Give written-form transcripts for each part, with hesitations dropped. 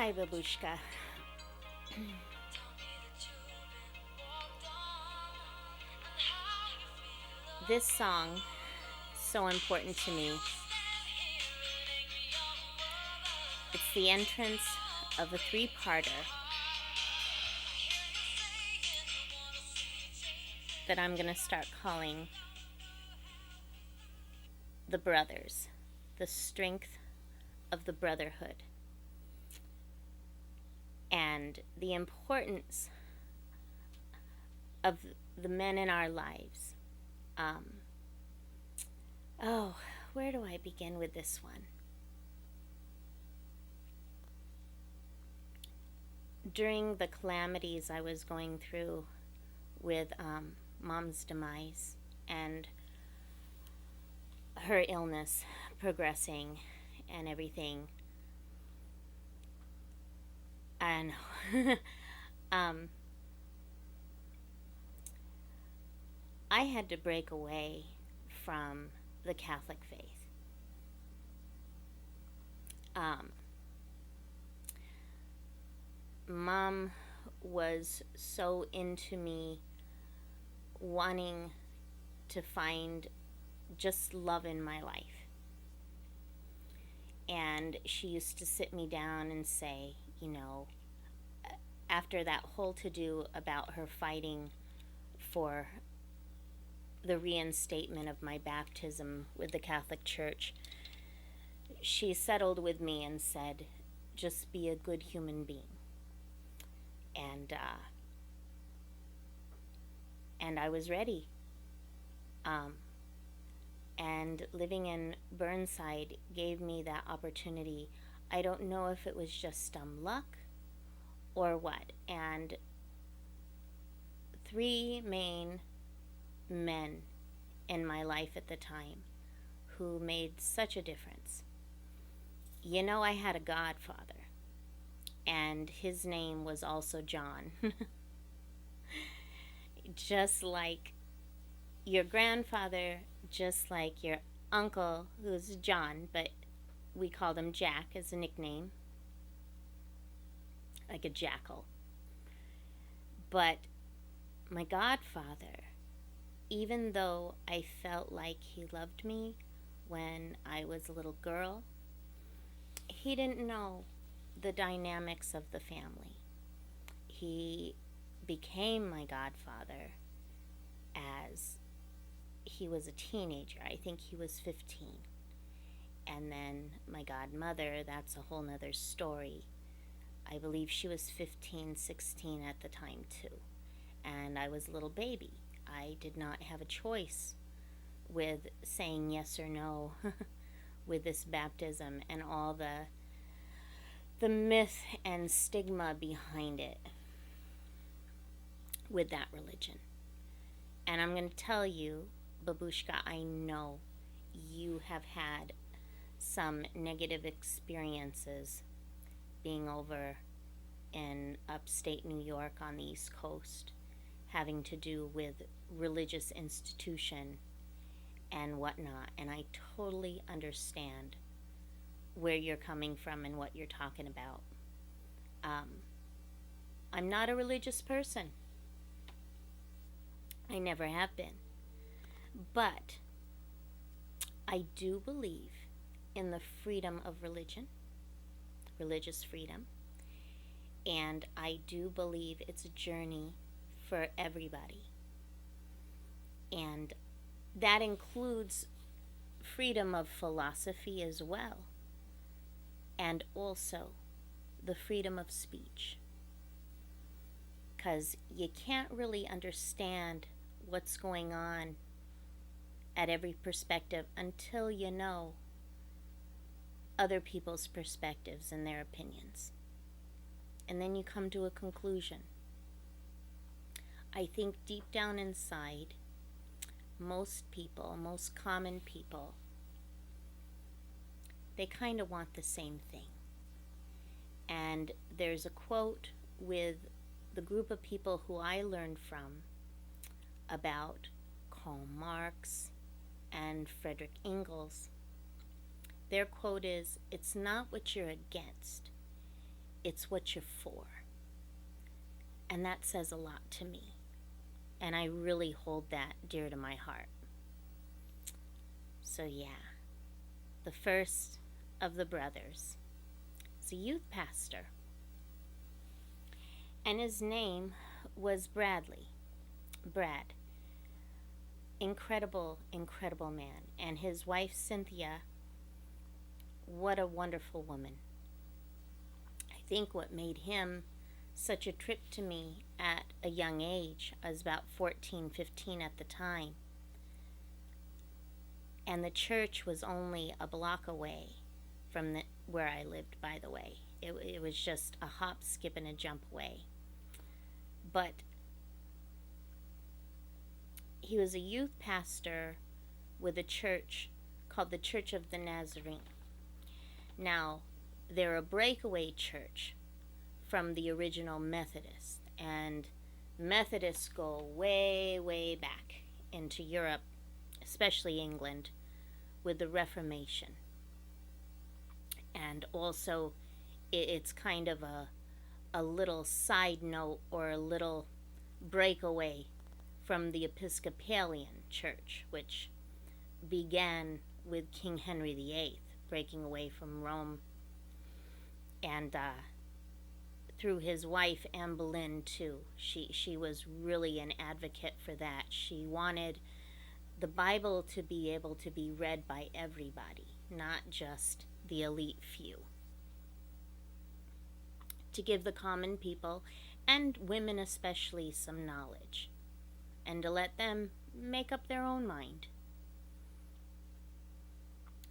Hi, Babushka. This song, so important to me. It's the entrance of a three-parter that I'm going to start calling The Brothers, the strength of the brotherhood, and the importance of the men in our lives. Um, oh, where do I begin with this one? During the calamities I was going through with Mom's demise and her illness progressing and everything, and I had to break away from the Catholic faith. Mom was so into me wanting to find just love in my life. And she used to sit me down and say, after that whole to-do about her fighting for the reinstatement of my baptism with the Catholic Church, she settled with me and said, just be a good human being. And I was ready. And living in Burnside gave me that opportunity. I don't know if it was just luck or what. And three main men in my life at the time who made such a difference. I had a godfather, and his name was also John. Just like your grandfather, just like your uncle, who's John, but we called him Jack as a nickname, like a jackal. But my godfather, even though I felt like he loved me when I was a little girl, he didn't know the dynamics of the family. He became my godfather as he was a teenager. I think he was 15. And then my godmother, that's a whole nother story. I believe she was 15, 16 at the time too. And I was a little baby. I did not have a choice with saying yes or no with this baptism and all the myth and stigma behind it with that religion. And I'm going to tell you, Babushka, I know you have had some negative experiences being over in upstate New York on the East Coast, having to do with religious institution and whatnot. And I totally understand where you're coming from and what you're talking about. I'm not a religious person. I never have been. But I do believe in the freedom of religion, religious freedom, and I do believe it's a journey for everybody. And that includes freedom of philosophy as well, and also the freedom of speech. Because you can't really understand what's going on at every perspective until you know other people's perspectives and their opinions. And then you come to a conclusion. I think deep down inside, most people, most common people, they kind of want the same thing. And there's a quote with the group of people who I learned from about Karl Marx and Frederick Engels. Their quote is, "It's not what you're against, it's what you're for. And that says a lot to me. And I really hold that dear to my heart. So yeah, the first of the brothers is a youth pastor. And his name was Bradley. Brad. Incredible, incredible man. And his wife, Cynthia, what a wonderful woman. I think what made him such a trip to me at a young age, I was about 14, 15 at the time, and the church was only a block away from where I lived, by the way. It was just a hop, skip, and a jump away. But he was a youth pastor with a church called the Church of the Nazarene. Now, they're a breakaway church from the original Methodist, and Methodists go way, way back into Europe, especially England, with the Reformation. And also, it's kind of a little side note or a little breakaway from the Episcopalian Church, which began with King Henry VIII breaking away from Rome, and through his wife, Anne Boleyn, too. She was really an advocate for that. She wanted the Bible to be able to be read by everybody, not just the elite few. To give the common people, and women especially, some knowledge, and to let them make up their own mind.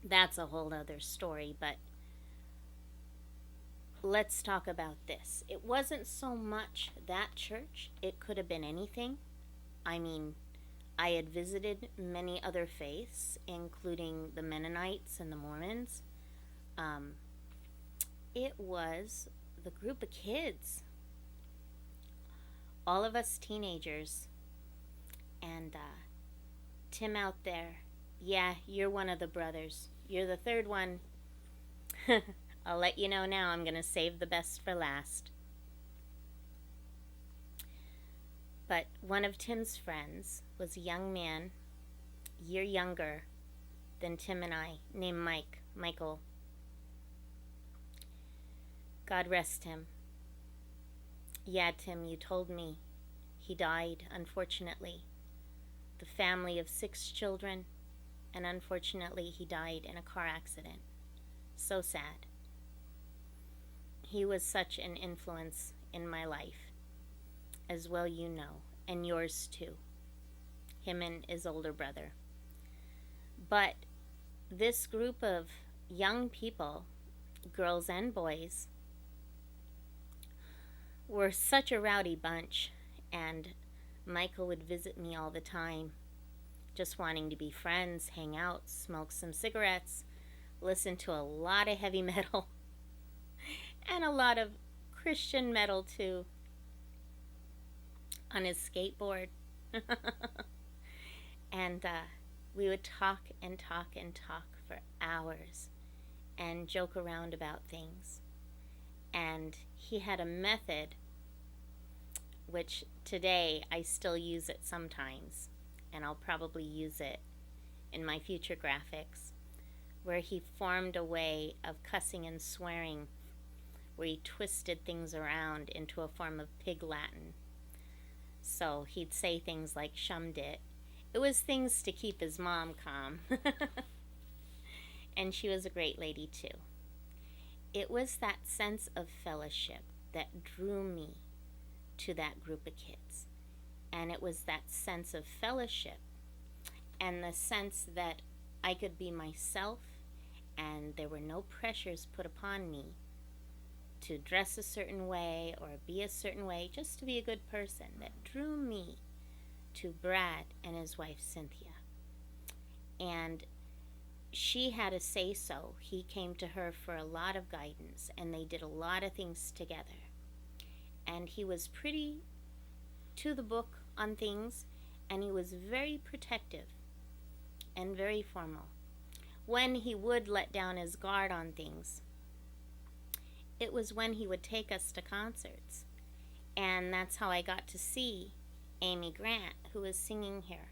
That's a whole other story, but let's talk about this. It wasn't so much that church. It could have been anything. I mean, I had visited many other faiths, including the Mennonites and the Mormons. It was the group of kids. All of us teenagers. And Tim out there, yeah, you're one of the brothers. You're the third one. I'll let you know now, I'm going to save the best for last. But one of Tim's friends was a young man, a year younger than Tim and I, named Michael. God rest him. Yeah, Tim, you told me he died, unfortunately. The family of 6 children, and unfortunately he died in a car accident. So sad. He was such an influence in my life, as well you know, and yours too. Him and his older brother. But this group of young people, girls and boys, were such a rowdy bunch, and Michael would visit me all the time, just wanting to be friends, hang out, smoke some cigarettes, listen to a lot of heavy metal, and a lot of Christian metal too, on his skateboard. And we would talk and talk and talk for hours and joke around about things. And he had a method which today I still use it sometimes, and I'll probably use it in my future graphics, where he formed a way of cussing and swearing, where he twisted things around into a form of Pig Latin. So he'd say things like "shummed it." It was things to keep his mom calm. And she was a great lady too. It was that sense of fellowship that drew me to that group of kids. And it was that sense of fellowship and the sense that I could be myself, and there were no pressures put upon me to dress a certain way or be a certain way, just to be a good person, that drew me to Brad and his wife Cynthia. And she had a say-so. He came to her for a lot of guidance, and they did a lot of things together. And he was pretty to the book on things, and he was very protective and very formal. When he would let down his guard on things, it was when he would take us to concerts. And that's how I got to see Amy Grant, who was singing here.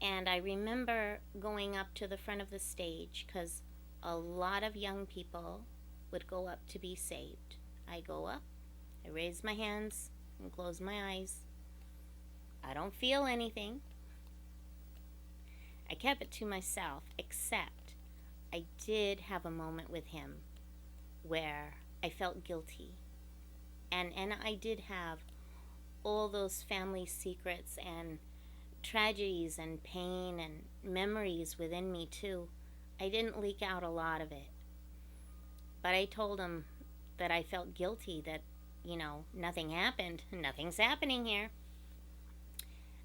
And I remember going up to the front of the stage because a lot of young people would go up to be saved. I go up, I raise my hands and close my eyes. I don't feel anything. I kept it to myself, except I did have a moment with him where I felt guilty. And I did have all those family secrets and tragedies and pain and memories within me too. I didn't leak out a lot of it. But I told him that I felt guilty, that, nothing happened. Nothing's happening here.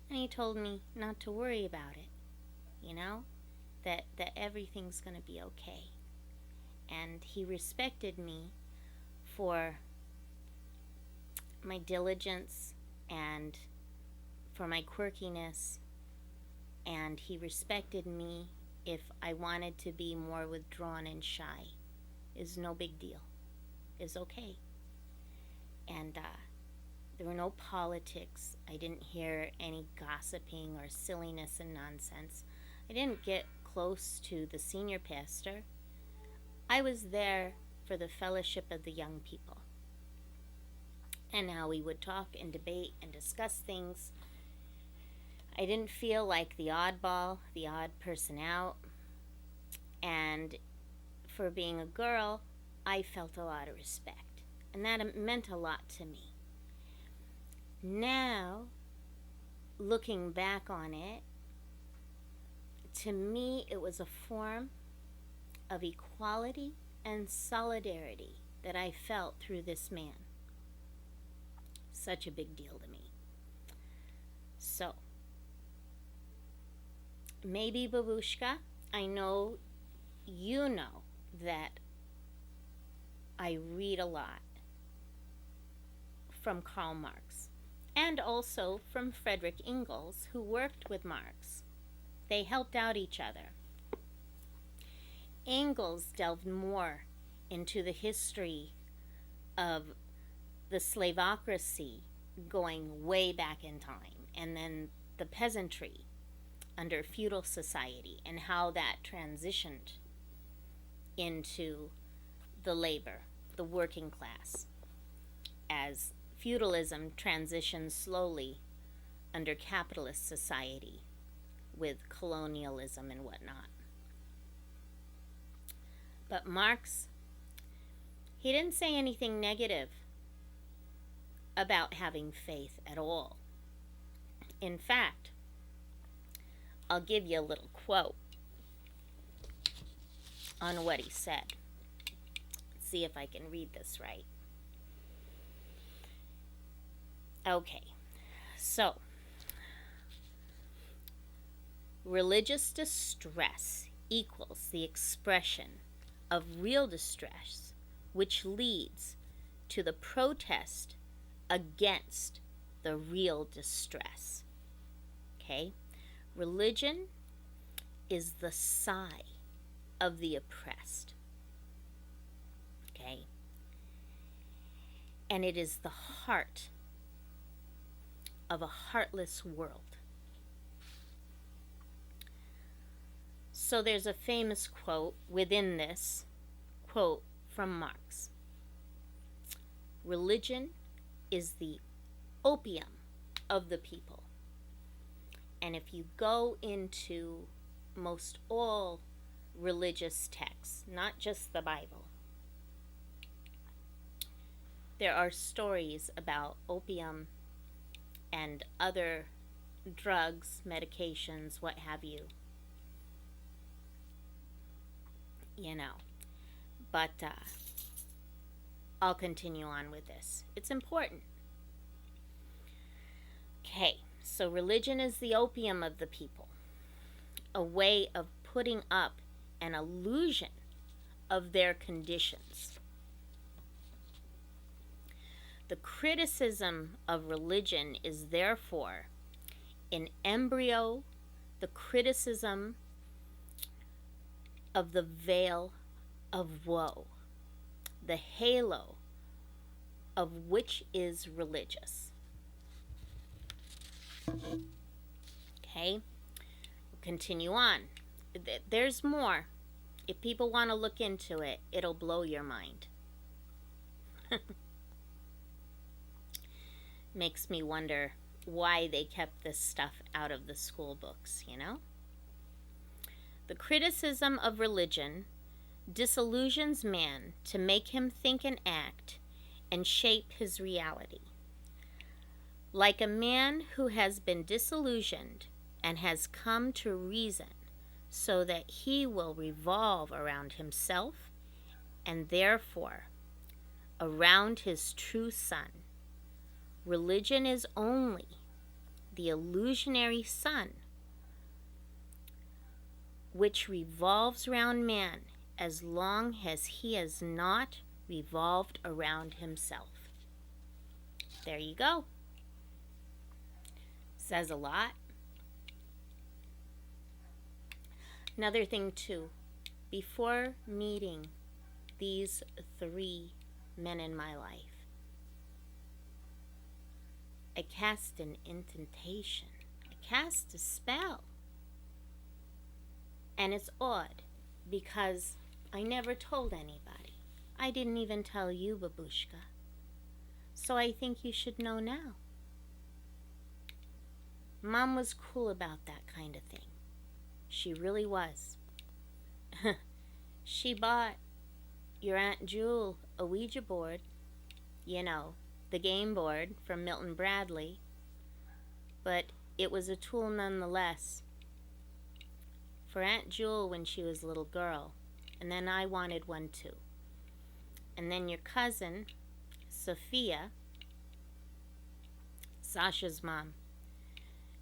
And he told me not to worry about it, that everything's going to be okay. And he respected me for my diligence and for my quirkiness, and he respected me if I wanted to be more withdrawn and shy. Is no big deal. Is okay. And there were no politics. I didn't hear any gossiping or silliness and nonsense. I didn't get close to the senior pastor. I was there for the fellowship of the young people, and how we would talk and debate and discuss things. I didn't feel like the oddball, the odd person out. And for being a girl, I felt a lot of respect. And that meant a lot to me. Now, looking back on it, to me it was a form of equality and solidarity that I felt through this man. Such a big deal to me. So, maybe Babushka, I know you know that I read a lot from Karl Marx, and also from Frederick Engels, who worked with Marx. They helped out each other. Engels delved more into the history of the slavocracy going way back in time, and then the peasantry under feudal society and how that transitioned into the labor, the working class, as feudalism transitioned slowly under capitalist society with colonialism and whatnot. But Marx, he didn't say anything negative about having faith at all. In fact, I'll give you a little quote on what he said. Let's see if I can read this right. Okay, so religious distress equals the expression of real distress, which leads to the protest against the real distress. Okay? Religion is the sigh of the oppressed. Okay? And it is the heart of a heartless world. So there's a famous quote within this quote from Marx. Religion is the opium of the people. And if you go into most all religious texts, not just the Bible, there are stories about opium and other drugs, medications, what have you. But I'll continue on with this. It's important. Okay, so religion is the opium of the people, a way of putting up an illusion of their conditions. The criticism of religion is therefore in embryo the criticism of the veil of woe, the halo of which is religious. Okay, we'll continue on. There's more. If people want to look into it, it'll blow your mind. Makes me wonder why they kept this stuff out of the school books, you know? The criticism of religion disillusions man to make him think and act and shape his reality. Like a man who has been disillusioned and has come to reason so that he will revolve around himself and therefore around his true sun. Religion is only the illusionary sun which revolves around man as long as he has not revolved around himself. There you go. Says a lot. Another thing too, before meeting these 3 men in my life, I cast an incantation. I cast a spell. And it's odd because I never told anybody. I didn't even tell you, Babushka. So I think you should know now. Mom was cool about that kind of thing. She really was. She bought your Aunt Jewel a Ouija board, you know, the game board from Milton Bradley, but it was a tool nonetheless for Aunt Jewel when she was a little girl, and then I wanted one too. And then your cousin, Sophia, Sasha's mom,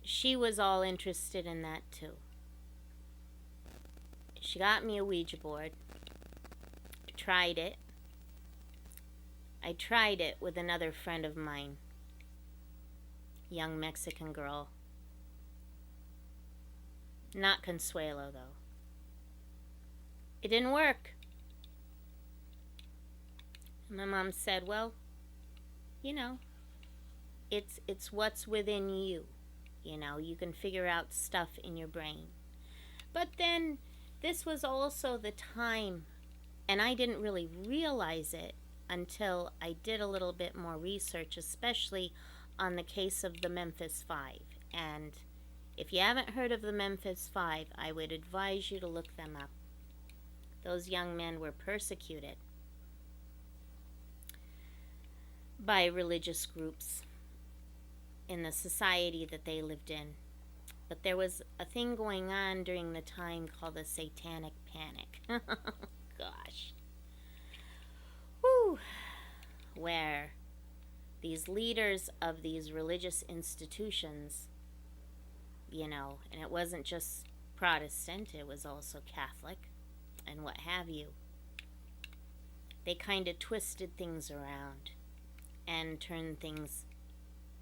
she was all interested in that too. She got me a Ouija board. I tried it. I tried it with another friend of mine, young Mexican girl. Not Consuelo, though. It didn't work. My mom said, well, you know, it's what's within you. You know, you can figure out stuff in your brain. But then this was also the time, and I didn't really realize it until I did a little bit more research, especially on the case of the Memphis 5. And if you haven't heard of the Memphis 5, I would advise you to look them up. Those young men were persecuted by religious groups in the society that they lived in. But there was a thing going on during the time called the Satanic Panic. Gosh. Whew. Where these leaders of these religious institutions, you know, and it wasn't just Protestant, it was also Catholic and what have you. They kind of twisted things around and turned things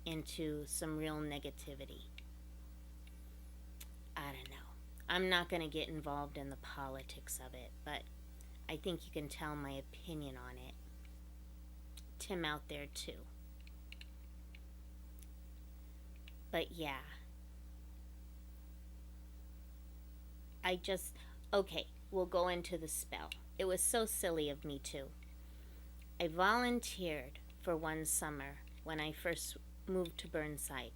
into some real negativity. I don't know. I'm not going to get involved in the politics of it, but I think you can tell my opinion on it. Tim out there too. But yeah. Okay, we'll go into the spell. It was so silly of me too. I volunteered for one summer when I first moved to Burnside.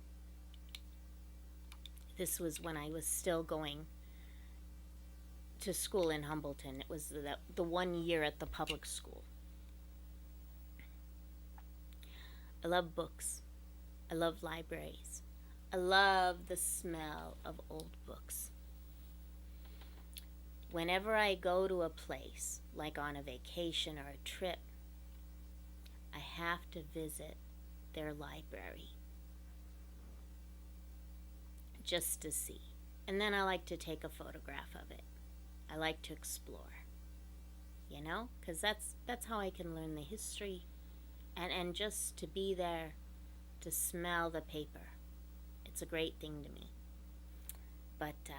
This was when I was still going to school in Humbleton. It was the 1 year at the public school. I love books. I love libraries. I love the smell of old books. Whenever I go to a place, like on a vacation or a trip, I have to visit their library just to see. And then I like to take a photograph of it. I like to explore, you know, because that's how I can learn the history, and just to be there to smell the paper. It's a great thing to me. But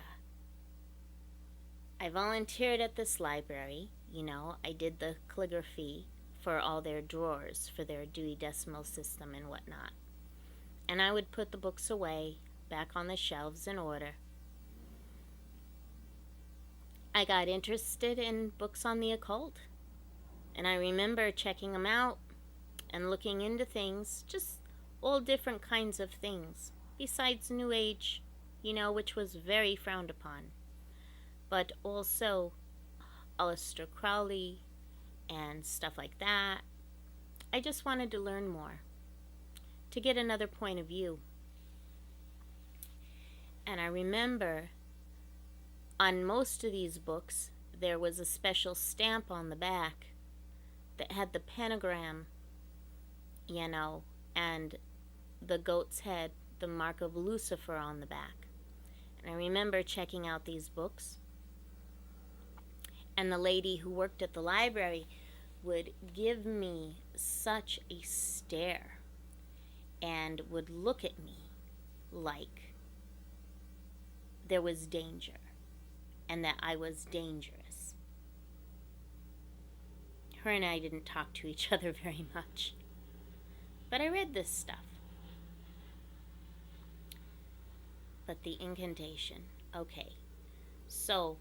I volunteered at this library. You know, I did the calligraphy for all their drawers, for their Dewey Decimal System and whatnot. And I would put the books away, back on the shelves in order. I got interested in books on the occult. And I remember checking them out and looking into things, just all different kinds of things, besides New Age, which was very frowned upon. But also Aleister Crowley and stuff like that. I just wanted to learn more, to get another point of view. And I remember on most of these books, there was a special stamp on the back that had the pentagram, and the goat's head, the mark of Lucifer on the back. And I remember checking out these books, and the lady who worked at the library would give me such a stare and would look at me like there was danger and that I was dangerous. Her and I didn't talk to each other very much, but I read this stuff. But the incantation, okay, so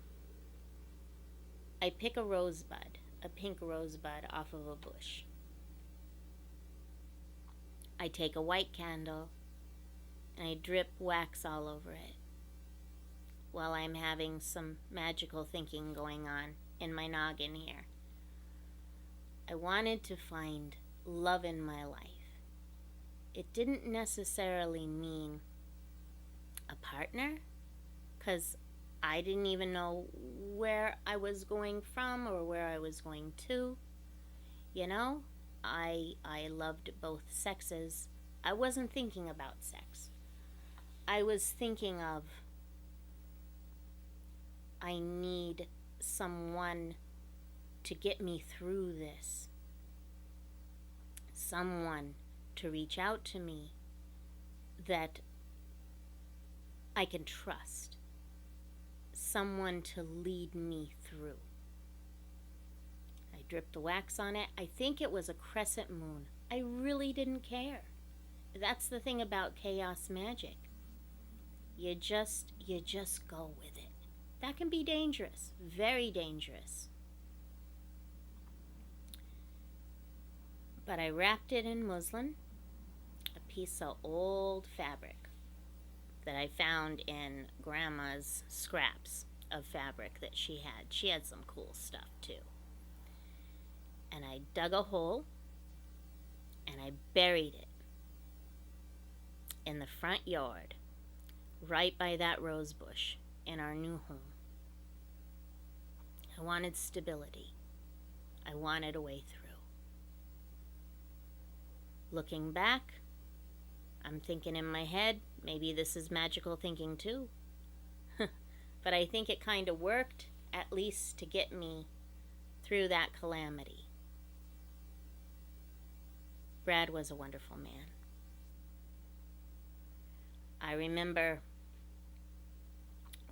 I pick a rosebud, a pink rosebud off of a bush. I take a white candle and I drip wax all over it while I'm having some magical thinking going on in my noggin here. I wanted to find love in my life. It didn't necessarily mean a partner, because I didn't even know where I was going from or where I was going to. I loved both sexes. I wasn't thinking about sex. I was thinking of, I need someone to get me through this. Someone to reach out to me that I can trust. Someone to lead me through. I dripped the wax on it. I think it was a crescent moon. I really didn't care. That's the thing about chaos magic. You just go with it. That can be dangerous, very dangerous. But I wrapped it in muslin, a piece of old fabric that I found in Grandma's scraps of fabric that she had. She had some cool stuff too. And I dug a hole and I buried it in the front yard, right by that rose bush in our new home. I wanted stability. I wanted a way through. Looking back, I'm thinking in my head, maybe this is magical thinking too. But I think it kind of worked, at least to get me through that calamity. Brad was a wonderful man. I remember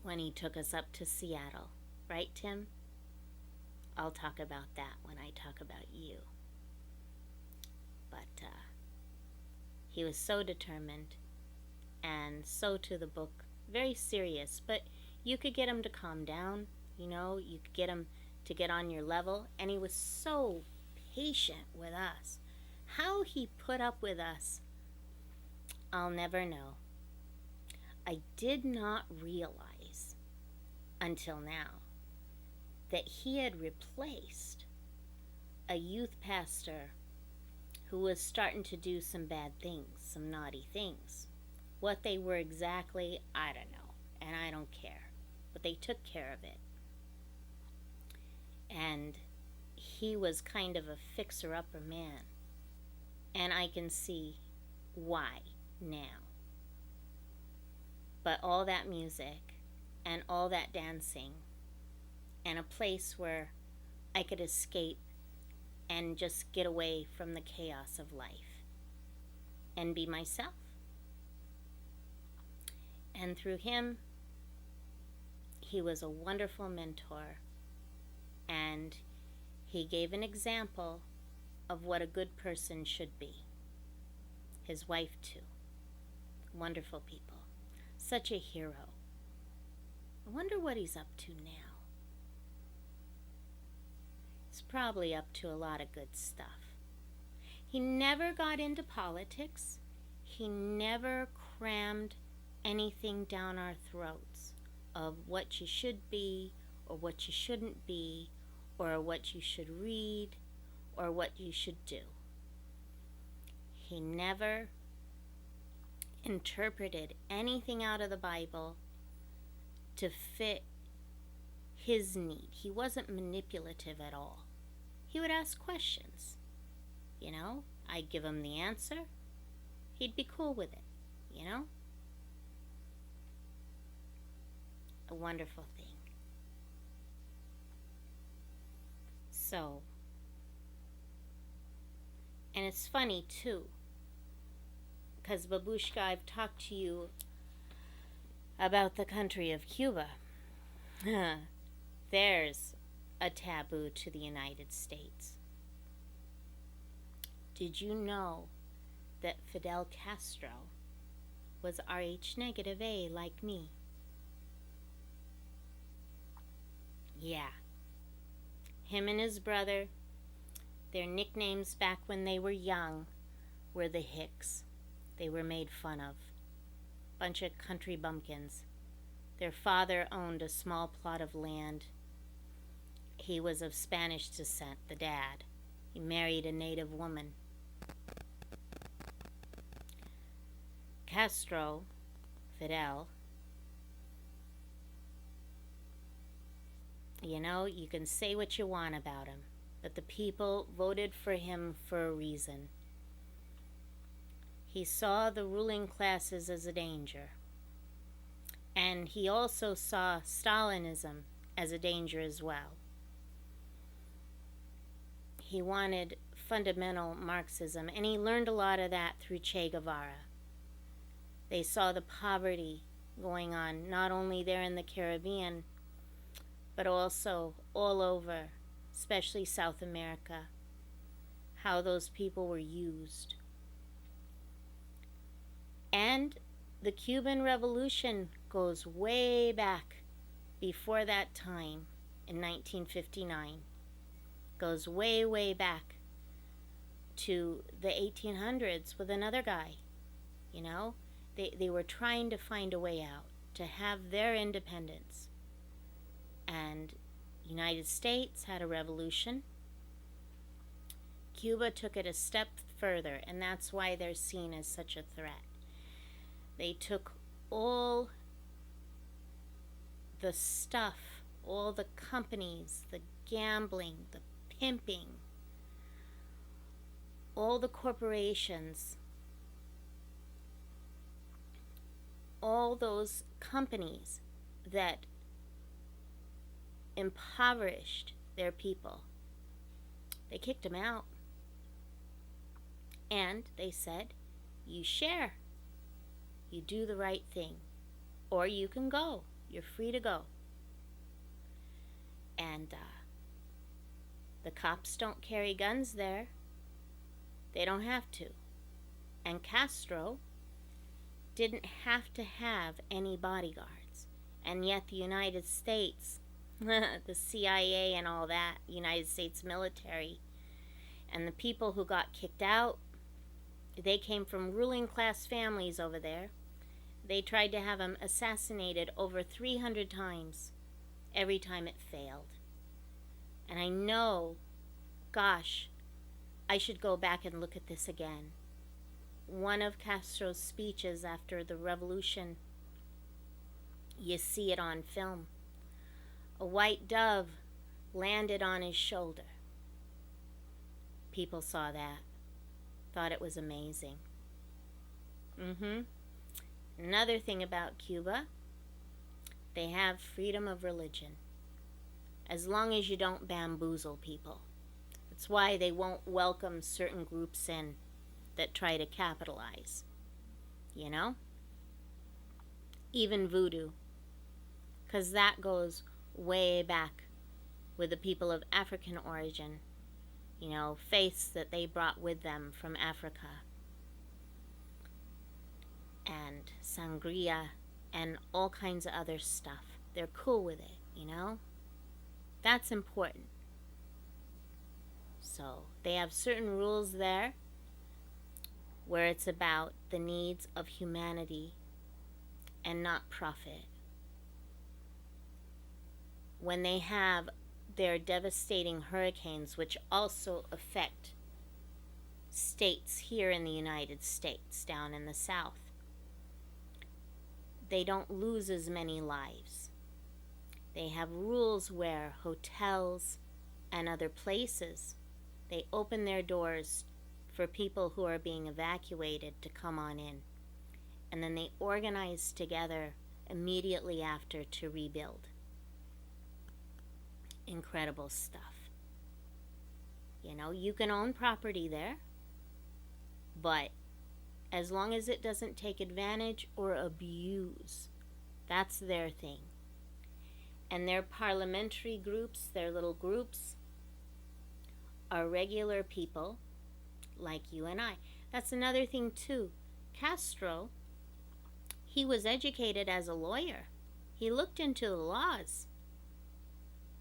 when he took us up to Seattle. Right, Tim? I'll talk about that when I talk about you. But he was so determined and so to the book, very serious, but you could get him to calm down, you could get him to get on your level, and he was so patient with us. How he put up with us, I'll never know. I did not realize until now that he had replaced a youth pastor who was starting to do some bad things, some naughty things. What they were exactly, I don't know, and I don't care. But they took care of it. And he was kind of a fixer-upper man. And I can see why now. But all that music and all that dancing and a place where I could escape and just get away from the chaos of life and be myself. And through him, he was a wonderful mentor, and he gave an example of what a good person should be. His wife, too. Wonderful people. Such a hero. I wonder what he's up to now. He's probably up to a lot of good stuff. He never got into politics. He never crammed anything down our throats of what you should be or what you shouldn't be or what you should read or what you should do. He never interpreted anything out of the Bible to fit his need. He wasn't manipulative at all. He would ask questions. You know, I'd give him the answer. He'd be cool with it, you know? A wonderful thing. So, and it's funny too, because Babushka, I've talked to you about the country of Cuba. There's a taboo to the United States. Did you know that Fidel Castro was Rh negative A like me? Yeah. Him and his brother, their nicknames back when they were young were the Hicks. They were made fun of. Bunch of country bumpkins. Their father owned a small plot of land. He was of Spanish descent, the dad. He married a native woman. Castro, Fidel, you know, you can say what you want about him, but the people voted for him for a reason. He saw the ruling classes as a danger. And he also saw Stalinism as a danger as well. He wanted fundamental Marxism, and he learned a lot of that through Che Guevara. They saw the poverty going on, not only there in the Caribbean, but also all over, especially South America, how those people were used. And the Cuban Revolution goes way back before that time in 1959. Goes way, way back to the 1800s with another guy, you know? They were trying to find a way out, to have their independence. And United States had a revolution. Cuba took it a step further, and that's why they're seen as such a threat. They took all the stuff, all the companies, the gambling, the pimping, all the corporations, all those companies that impoverished their people. They kicked them out. And they said, you share. You do the right thing. Or you can go. You're free to go. And the cops don't carry guns there. They don't have to. And Castro didn't have to have any bodyguards. And yet the United States, the CIA and all that, United States military, and the people who got kicked out, they came from ruling class families over there. They tried to have him assassinated over 300 times. Every time it failed. And I know, gosh, I should go back and look at this again. One of Castro's speeches after the revolution, you see it on film. A white dove landed on his shoulder. People saw that, thought it was amazing. Another thing about Cuba, they have freedom of religion, as long as you don't bamboozle people. That's why they won't welcome certain groups in that try to capitalize, you know? Even voodoo, because that goes way back with the people of African origin. faiths that they brought with them from Africa, and sangria, and all kinds of other stuff. They're cool with it. That's important. So they have certain rules there where it's about the needs of humanity and not profit. When they have their devastating hurricanes, which also affect states here in the United States, down in the South, they don't lose as many lives. They have rules where hotels and other places, they open their doors for people who are being evacuated to come on in. And then they organize together immediately after to rebuild. Incredible stuff. You can own property there, but as long as it doesn't take advantage or abuse, that's their thing. And their parliamentary groups, their little groups, are regular people like you and I. That's another thing too. Castro, he was educated as a lawyer. He looked into the laws.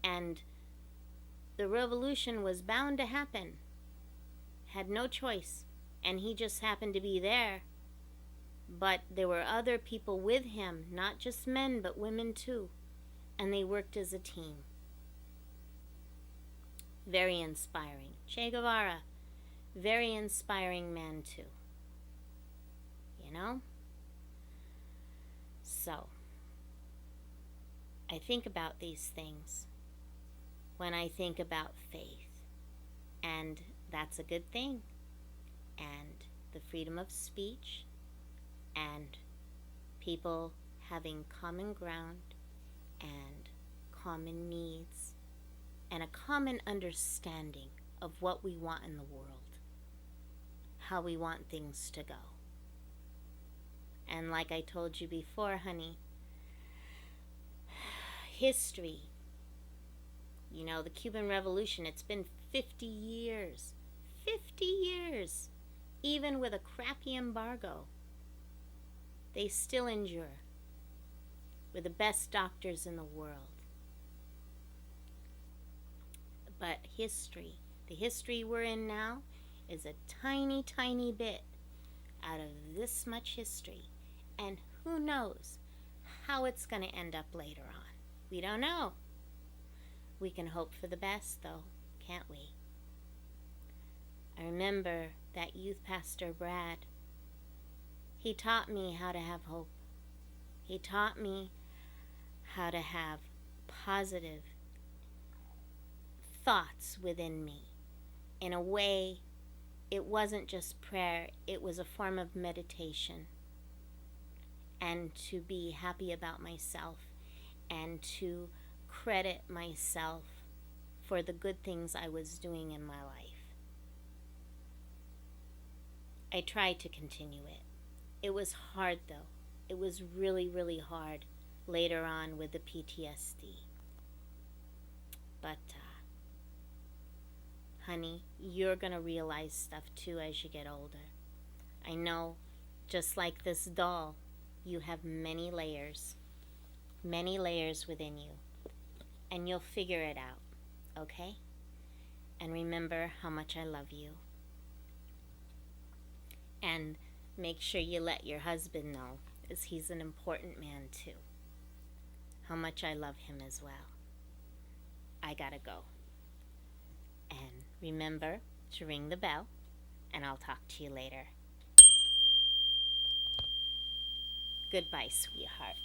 And the revolution was bound to happen. Had no choice. And he just happened to be there. But there were other people with him, not just men, but women too. And they worked as a team. Very inspiring. Che Guevara, very inspiring man too. So, I think about these things when I think about faith. And that's a good thing. And the freedom of speech and people having common ground and common needs and a common understanding of what we want in the world, how we want things to go. And like I told you before, honey, history, the Cuban Revolution, it's been 50 years. 50 years. Even with a crappy embargo, they still endure. We're the best doctors in the world. But history, the history we're in now, is a tiny, tiny bit out of this much history. And who knows how it's going to end up later on. We don't know. We can hope for the best, though, can't we? I remember that youth pastor, Brad. He taught me how to have hope. He taught me how to have positive thoughts within me. In a way, it wasn't just prayer, it was a form of meditation. And to be happy about myself and to credit myself for the good things I was doing in my life. I tried to continue it. It was hard though. It was really, really hard later on with the PTSD. But, honey, you're going to realize stuff too as you get older. I know, just like this doll, you have many layers within you. And you'll figure it out, okay? And remember how much I love you. And make sure you let your husband know, as he's an important man too, how much I love him as well. I gotta go. And remember to ring the bell, and I'll talk to you later. Goodbye, sweetheart.